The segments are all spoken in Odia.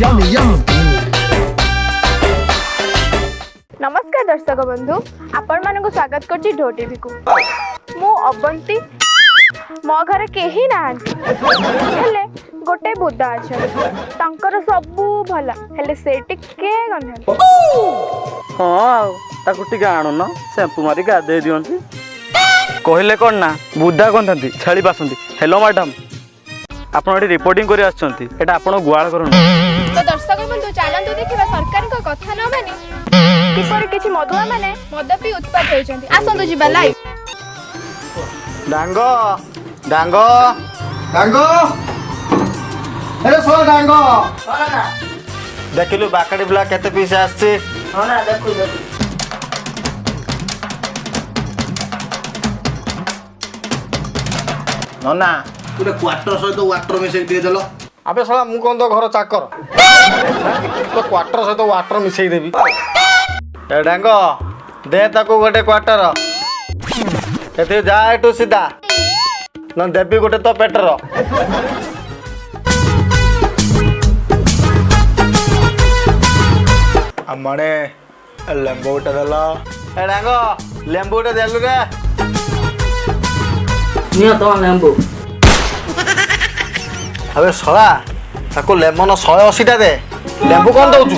Yummy, yummy. नमस्कार दर्शक बंधु आपण मानक स्वागत करछि ढो टीवी को मु अबंती मो घर केही नाहंती हेले गोटे बुद्धा अच्छा तांकर सबू भला हेले से टिके गंधन हाँ ताकू टिके आणुन शैम्पू मारी गाधे दियंती कहले कौन ना बुद्धा गंधंती छेली बासंती हेलो मैडम आपण एठी रिपोर्टिंग करी आछंती एटा आपण गुआळ करूँ तो दर्शक बंधु चलतु देखा सरकार को कथा न मानी किपर किछि मधुआ माने मद पी उत्पाद होइछंती आसंतु जिबा लाइव डांगो डांगो डांगो अरे सो डांगो देखिलु बाकड़ी बुला केते पीस आछे हाँ ना देखु नना गोटे क्वार्टर सहित वाटर मिसेक दिए देल अबे साला मु कोन तो घर चाकर तो क्वार्टर सहित वाटर मिसेई देबी ए डांगो दे ताको गोटे क्वार्टर एते जा एटू सीधा न देबी गोटे तो पेटर अमने लेंबू उठे देल ए डांगो लेंबू उठे देलु रे नियो तो लेंबू अबे सला ताको लेमन 180 टा दे लेंबू कोन दउचु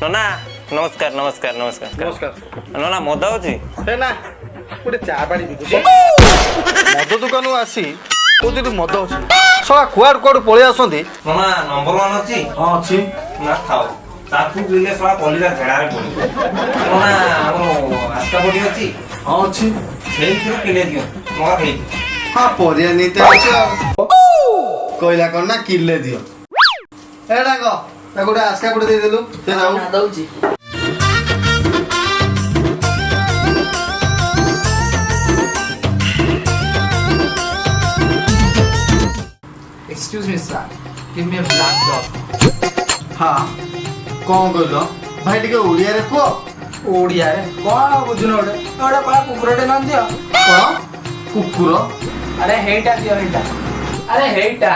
नना नमस्कार नमस्कार नमस्कार नमस्कार नना मद होची हे ना गोटे चा पानी बिकुछ मद दुकान आसी कोथि मद अछि सला कुआड कुआड पळि आसंती नना नंबर 1 होची हां अछि ना खाओ ताकू पीले सला कलिजा झेड़ारे पड़ी नना हमरो आस्का बडी होची हां अछि सेई थ्रू किले दियो मोर हेई हाँ परिया नीते अच्छे कोइला कर ना किले दियो ए डांगो ता गोटे आस्का गोटे दे देलु से जाऊ ना दउची Excuse me, sir. Give me a black dog. हाँ कौन कहलो भाई टिके ओडिया रे को ओडिया रे कौन बुझुन ओडे ओडे पा कुकुरटे न दियो कौन कुकुर अरे हेटा दियो हेटा अरे हेटा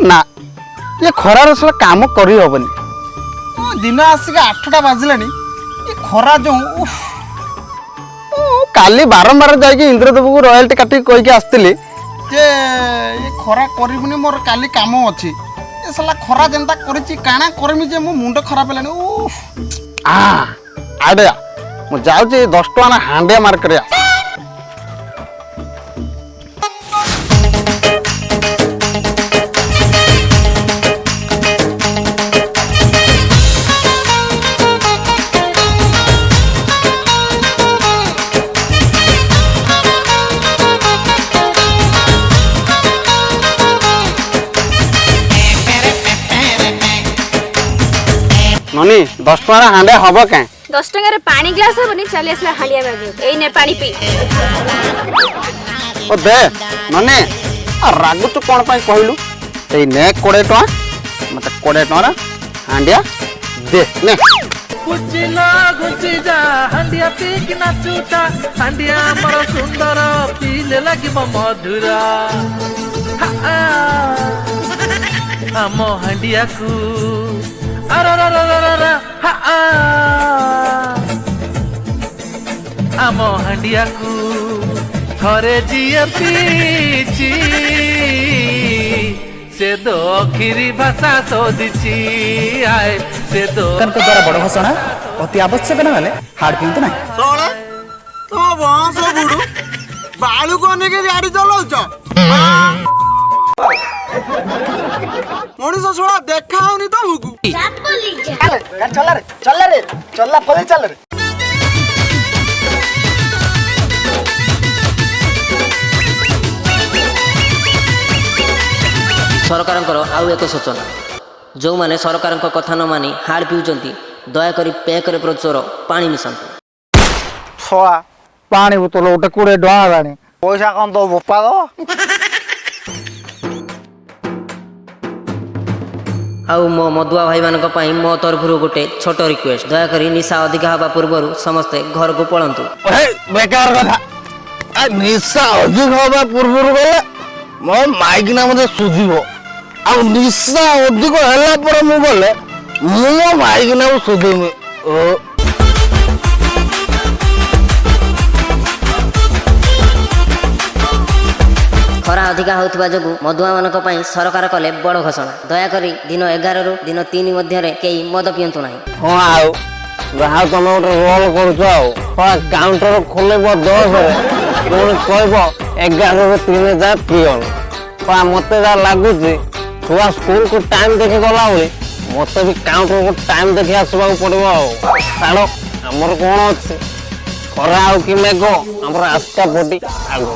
ना ये खरार सला काम करी होबनी दिन आसिक 8टा बाजिलानी ये खरा जो काली बारंबार जाइए इंद्रदेव को रॉयल्टी काटी कह के आसती जे ये खरा करबुनी मोर काली काम अच्छी ये सला खरा जेनता करिछि काना करमी जे मो मुंड खराब हेलानी आडे मु जाउछि 10 टका ना हांडे मार्केट ननी 10 टका हांडे हबो के 10 टका रे पानी ग्लास हबनी चली असला हांडिया में एई ने पानी पी ओ दे ननी रागु तू कोन पाई कहलु एई ने 20 टका मते 20 टका हांडिया दे ने कुचिना घुची जा हांडिया पीक नाचुता हांडिया हमर सुंदर पीले लागि मधुरा आम हांडिया को आम हांडिया को थरे जिए पीची से दो खीरी भाषा शोधिची आए से दो कनको द्वारा बड़ घोषणा अति आवश्यक न माने हाड पिंतु ना सोळे तो बंस बुडू बालू को ने के गाड़ी चलाउछ मनीष छोड़ा देखा होनी तुमको चल फले चल रे सरकार आउ एक सूचना जो माने सरकार कथा न मानी हाड़ पिउचंती ଦୟାକରି ପ୍ୟାକରେ ପ୍ରଚୁର ପାଣି ମିଶାନ୍ତୁ। ଛୁଆ ପାଣି ବୋତଲ ଗୋଟେ 20 ଟଙ୍କା ହେଲାଣି, ପଇସା କ'ଣ ତୋ ବୋପା ଦବ? ଆଉ ମୋ ମଦୁଆ ଭାଇମାନଙ୍କ ପାଇଁ ମୋ ତରଫରୁ ଗୋଟେ ଛୋଟ ରିକ୍ୱେଷ୍ଟ, ଦୟାକରି ନିଶା ଅଧିକା ହେବା ପୂର୍ବରୁ ସମସ୍ତେ ଘରକୁ ପଳାନ୍ତୁ। ବେକାର କଥା, ନିଶା ଅଧିକ ହବା ପୂର୍ବରୁ ଗଲେ ମୋ ମାଇକିନା ମତେ ସୁଝିବ, ଆଉ ନିଶା ଅଧିକ ହେଲା ପରେ ମୁଁ ଗଲେ ମୁଁ ମୋ ମାଇକିନାକୁ ସୁଧିମି। ଖରା ଅଧିକା ହେଉଥିବା ଯୋଗୁଁ ମଦୁଆମାନଙ୍କ ପାଇଁ ସରକାର କଲେ ବଡ଼ ଘୋଷଣା, ଦୟାକରି ଦିନ 11ରୁ ଦିନ 3 ମଧ୍ୟରେ କେହି ମଦ ପିଅନ୍ତୁ ନାହିଁ। ହଁ ଆଉ ଯାହା ତମେ ଗୋଟେ ରୋଲ କରୁଛ ଆଉ କାଉଣ୍ଟର ଖୋଲିବ 10ରେ ପୁଣି କହିବ 11ରୁ 3 ଯା ପିଅନ। ମତେ ଯାହା ଲାଗୁଛି ଛୁଆ ସ୍କୁଲକୁ ଟାଇମ୍ ଦେଖି ଗଲା ଭଳି ମତେ ବି କାଉଣ୍ଟରକୁ ଟାଇମ୍ ଦେଖି ଆସିବାକୁ ପଡ଼ିବ। ଆଉ ଛାଡ଼, ଆମର କ'ଣ ଅଛି, ଖରା ଆଉ କି ମେଘ, ଆମର ଆସ୍କା ପଟି ଆଗ।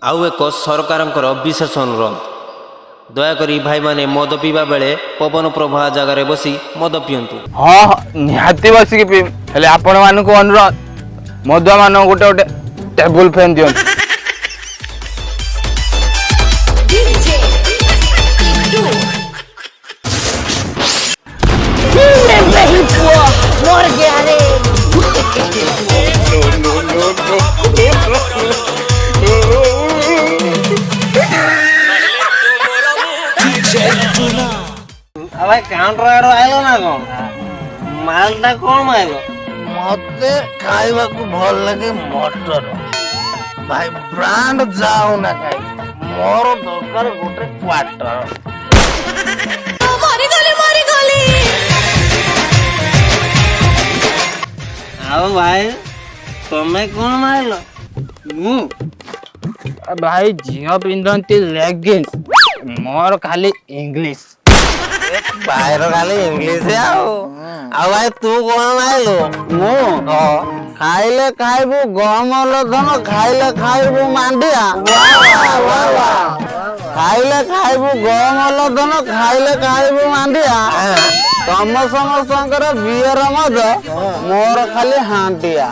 ଆଉ ଏକ ସରକାରଙ୍କର ବିଶେଷ ଅନୁରୋଧ, ଦୟାକରି ଭାଇମାନେ ମଦ ପିଇବା ବେଳେ ପବନ ପ୍ରବାହ ଜାଗାରେ ବସି ମଦ ପିଅନ୍ତୁ। ହଁ ନିହାତି ବସିକି ପିଇବି, ହେଲେ ଆପଣମାନଙ୍କୁ ଅନୁରୋଧ ମଦୁଆ ମାନଙ୍କୁ ଗୋଟେ ଗୋଟେ ଟେବୁଲ ଫ୍ୟାନ୍ ଦିଅନ୍ତୁ। ଭାଇ କାଉଣ୍ଟର ଆଡୁ ଆଇଲ ନା କ'ଣ? ମାଲଟା କ'ଣ ମାଇଲ? ମତେ ଖାଇବାକୁ ଭଲ ଲାଗେ ମଟର, ଭାଇ ବ୍ରାଣ୍ଡ ଯାଉ ନା ଖାଇକି, ମୋର ଦରକାର ଗୋଟେ କ୍ୱାର୍ଟର। ଆଉ ଭାଇ ତମେ କ'ଣ ମାଇଲ? ମୁଁ ଭାଇ ଝିଅ ପିନ୍ଧନ୍ତି ଲେଗିନ୍ସ, ମୋର ଖାଲି ଇଂଲିଶ। ଭାଇର ଖାଲି ଇଂଲିଶ। ଆଉ ଭାଇ ତୁ କ'ଣ ମାଇଲୁ? ମୁଁ ଖାଇଲେ ଖାଇବୁ ଗହମ ଲଧନ, ଖାଇଲେ ଖାଇବୁ ମାଣ୍ଡିଆ, ଖାଇଲେ ଖାଇବୁ ଗହମ ଲଧନ, ଖାଇଲେ ଖାଇବୁ ମାଣ୍ଡିଆ। ତମ ସମସ୍ତଙ୍କର ବିୟର ମଦ, ମୋର ଖାଲି ହାଣ୍ଡିଆ।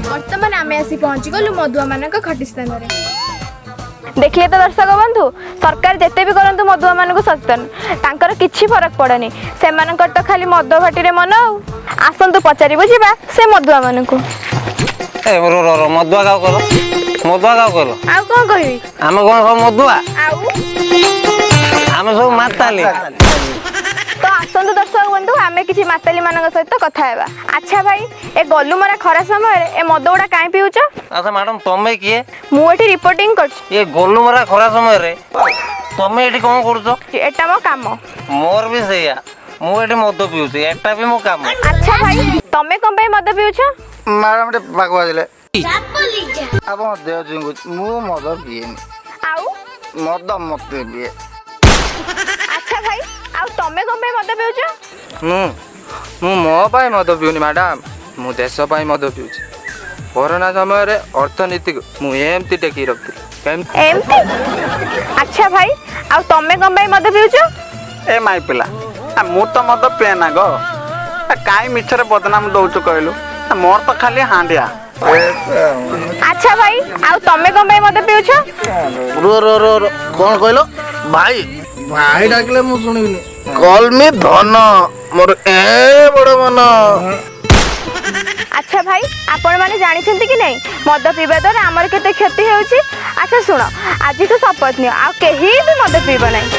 ବର୍ତ୍ତମାନ ଆମେ ଆସି ପହଞ୍ଚିଗଲୁ ମଦୁଆ ମାନଙ୍କ ଖଟି ସ୍ଥାନରେ। ଦେଖିଲେ ତ ଦର୍ଶକ ବନ୍ଧୁ, ସରକାର ଯେତେ ବି କରନ୍ତୁ ମଦୁଆ ମାନଙ୍କୁ ସଚେତନ, ତାଙ୍କର କିଛି ଫରକ ପଡେନି, ସେମାନଙ୍କର ତ ଖାଲି ମଦ ଭାଟିରେ ମନ। ଆଉ ଆସନ୍ତୁ ପଚାରିବୁ ଯିବା ସେ ମଦୁଆ ମାନଙ୍କୁ। ମଦୁଆ କାଉ କଲ, ମଦୁଆ କାଉ କଲ? ଆଉ କ'ଣ କହିବି, ଆମେ କ'ଣ ସବୁ ମଦୁଆ? ଆଉ ଆମେ ସବୁ ମାତାଲି। ତ ଆସନ୍ତୁ ଦର୍ଶକ ବନ୍ଧୁ, ଆମେ କିଛି ମାତାଲି ମାନଙ୍କ ସହିତ କଥା ହେବା। ଆଚ୍ଛା ଭାଇ, ଏ ଗଲୁମରା ଖରା ସମୟରେ ଏ ମଦ ଗୁଡା କାଇଁ ପିଉଛ? ଆଚ୍ଛା ମ୍ୟାଡାମ, ତମେ କିଏ? ମୁଁ ଏଠି ରିପୋର୍ଟିଂ କରୁଛି। ଏ ଗୋଲୁମରା ଖରା ସମୟରେ ତମେ ଏଠି କ'ଣ କରୁଛ? ଏଟା ମୋ କାମ। ମୋର ବି ସେଇଆ, ମୁଁ ଏଠି ମଦ ପିଉଛି, ଏଟା ବି ମୋ କାମ। ଆଚ୍ଛା ଭାଇ, ତମେ କ'ଣ ପାଇଁ ମଦ ପିଉଛ? ମ୍ୟାଡାମ ଟିକେ ପାଖକୁ ଆସିଲେ, ଆପଣ ଦେହ ଝିଙ୍ଗୁଛି, ମୁଁ ମଦ ପିଏନି। ଆଉ ମଦ ମତେ ପିଏ। ଆଚ୍ଛା ଭାଇ, ଆଉ ତମେ କ'ଣ ପାଇଁ ମଦ ପିଉଛ? ମୁଁ ମୋ ପାଇଁ ମଦ ପିଉନି ମ୍ୟାଡାମ, ମୁଁ ଦେଶ ପାଇଁ ମଦ ପିଉଛି। କରୋନା ସମୟରେ ଅର୍ଥନୀତିକୁ ମୁଁ ଏମିତି ଟେକି ରଖିଥିଲି। ଏମିତି? ଆଚ୍ଛା ଭାଇ, ଆଉ ତମେ କ'ଣ ପାଇଁ ମଦ ପିଉଛ? ଏ ମାଇ ପିଲା, ମୁଁ ତ ମଦ ପିଏ ନା ଗୋ, କାଇଁ ମିଛରେ ବଦନାମ ଦଉଛୁ କହିଲୁ? ମୋର ତ ଖାଲି ହାଣ୍ଡିଆ। ଆଚ୍ଛା ଭାଇ, ଆଉ ତମେ କ'ଣ ପାଇଁ ମଦ ପିଉଛ? କ'ଣ କହିଲ? ଭାଇ ଭାଇ ଡାକିଲେ ମୁଁ ଶୁଣିବିନି। କଲ୍ ମି ଧନ, ମୋର ଏ ବଡ଼ ମନ। ଆଚ୍ଛା ଭାଇ, ଆପଣମାନେ ଜାଣିଛନ୍ତି କି ନାହିଁ ମଦ ପିଇବା ଦ୍ୱାରା ଆମର କେତେ କ୍ଷତି ହେଉଛି? ଆଚ୍ଛା ଶୁଣ, ଆଜିଠୁ ଶପଥ ନିଅ ଆଉ କେହି ବି ମଦ ପିଇବ ନାହିଁ।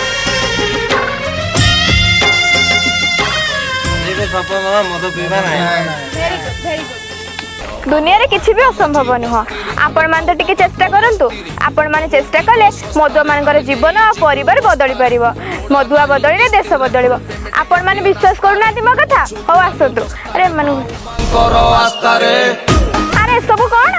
ସପନ ମଦ ପିଇବା ନାହିଁ। ଦୁନିଆରେ କିଛି ବି ଅସମ୍ଭବ ନୁହଁ। ଆପଣମାନେ ତ ଟିକେ ଚେଷ୍ଟା କରନ୍ତୁ। ଆପଣମାନେ ଚେଷ୍ଟା କଲେ ମଦୁଆମାନଙ୍କର ଜୀବନ ଆଉ ପରିବାର ବଦଳି ପାରିବ। ମଦୁଆ ବଦଳିଲେ ଦେଶ ବଦଳିବ। ଆପଣମାନେ ବିଶ୍ୱାସ କରୁନାହାନ୍ତି ମୋ କଥା? ହଉ ଆସନ୍ତୁ। ଆରେ ଆରେ ଏସବୁ କ'ଣ?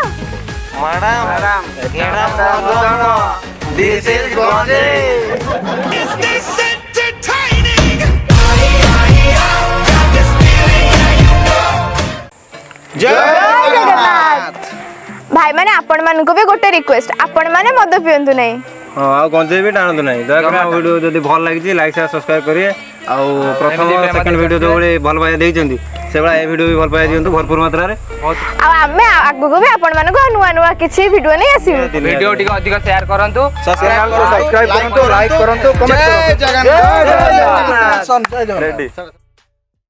ଭାଇମାନେ ଆପଣମାନଙ୍କୁ ବି ଗୋଟେ ରିକ୍ୱେଷ୍ଟ, ଆପଣମାନେ ମଦ ପିଅନ୍ତୁ ନାହିଁ। ହଁ ଆଉ ଗଞ୍ଜେଇ ବି ଟାଣନ୍ତୁ ନାହିଁ। ଦୟାକରି ଆମ ଭିଡ଼ିଓ ଯଦି ଭଲ ଲାଗିଛି ଲାଇକ୍ ସେୟାର ସବସ୍କ୍ରାଇବ୍ କରିବେ। ଆଉ ପ୍ରଥମ ସେକେଣ୍ଡ ଭିଡ଼ିଓ ଯେଉଁଭଳି ଭଲ ପାଇବା ଦେଇଛନ୍ତି ସେଭଳିଆ ଏ ଭିଡ଼ିଓ ବି ଭଲ ପାଇବା ଦିଅନ୍ତୁ ଭରପୁର ମାତ୍ରାରେ। ଆଉ ଆମେ ଆଗକୁ ବି ଆପଣମାନଙ୍କୁ ନୂଆ ନୂଆ କିଛି ଭିଡ଼ିଓ ନେଇ ଆସିବୁ। ଭିଡ଼ିଓ ଟିକେ ଅଧିକ ସେୟାର କରନ୍ତୁ, ସବସ୍କ୍ରାଇବ୍ କରନ୍ତୁ, ଲାଇକ୍ କରନ୍ତୁ, କମେଣ୍ଟ କରନ୍ତୁ।